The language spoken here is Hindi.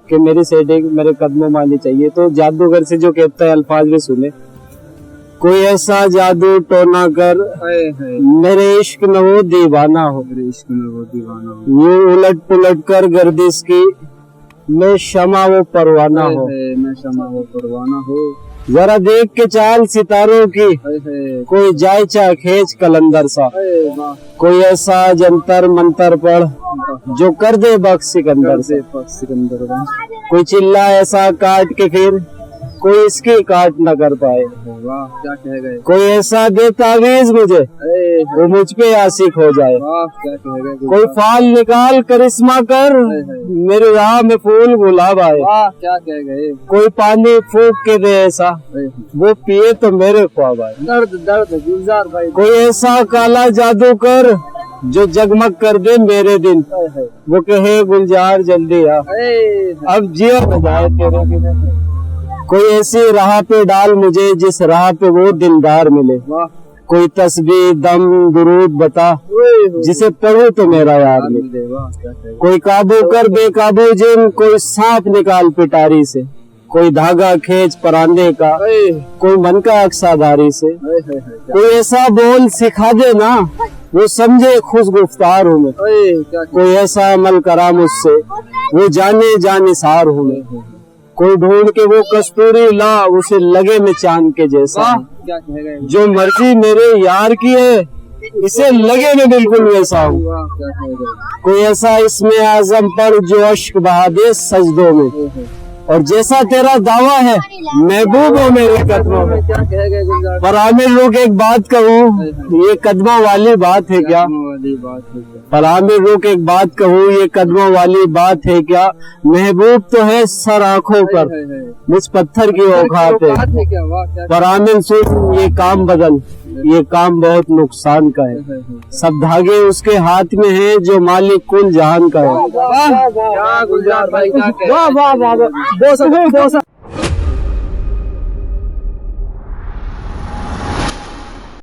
कि मेरी सेटिंग मेरे कदमों में आनी चाहिए। तो जादूगर से जो कहता है अल्फाज भी सुने, कोई ऐसा जादू टोना कर मेरे इश्क में वो दीवाना हो, मेरे इश्क में वो दीवाना हो, यूं उलट पुलट कर गर्दिश की मैं शमा वो परवाना हो, मैं शमा वो परवाना हो, जरा देख के चाल सितारों की कोई जायचा खींच कलंदर सा, कोई ऐसा जंतर मंतर पढ़ जो कर दे बख्श सिकंदर से, सिकंदर कोई चिल्ला ऐसा काट के फिर कोई इसकी काट न कर पाए, वाह क्या कह गए, कोई ऐसा दे तावीज मुझे वो मुझ पे आशिक हो जाए, वाह क्या कह गए, कोई फाल निकाल करिश्मा कर मेरे राह में फूल गुलाब आए, वाह क्या कह गए, कोई पानी फूक के दे ऐसा वो पिए तो मेरे ख्वाब आए, दर्द दर्द गुलजार भाई, कोई ऐसा काला जादू कर जो जगमग कर दे मेरे दिन, वो कहे गुलजार जल्दी आ अब जियो बजाए तेरे बिना, कोई ऐसी राह पे डाल मुझे जिस राह पे वो दिलदार मिले, कोई तस्बीह दम दुरूद बता जिसे पढ़ूं तो मेरा यार मिले, कोई काबू कर बेकाबू जिन कोई सांप निकाल पिटारी से, कोई धागा खींच परांदे का कोई मन का अक्सादारी से, कोई ऐसा बोल सिखा दे ना वो समझे खुश गुफ्तार हूँ मैं, कोई ऐसा अमल करा मुझसे वो जाने जानिसार हूँ मैं, कोई ढूंढ के वो कस्तूरी ला उसे लगे मैं चांद के जैसा, जो मर्जी मेरे यार की है इसे लगे मैं बिल्कुल वैसा हूँ, कोई ऐसा इसमें आजम पर जो अश्क बहा दे सजदों में, और जैसा तेरा दावा है महबूब हो मेरे कदमों में, पर आमिर रुक एक बात कहूँ ये कदमों वाली बात है क्या, पर आमिर रुक एक बात कहूँ ये कदमों वाली बात है क्या, महबूब तो है सर आँखों पर मुझ पत्थर की औकात है, पर आमिर सुन ये काम बदल ये काम बहुत नुकसान का है, सब धागे उसके हाथ में है जो मालिक कुल जहान का है। वाह गुलजार भाई क्या कह रहे हैं।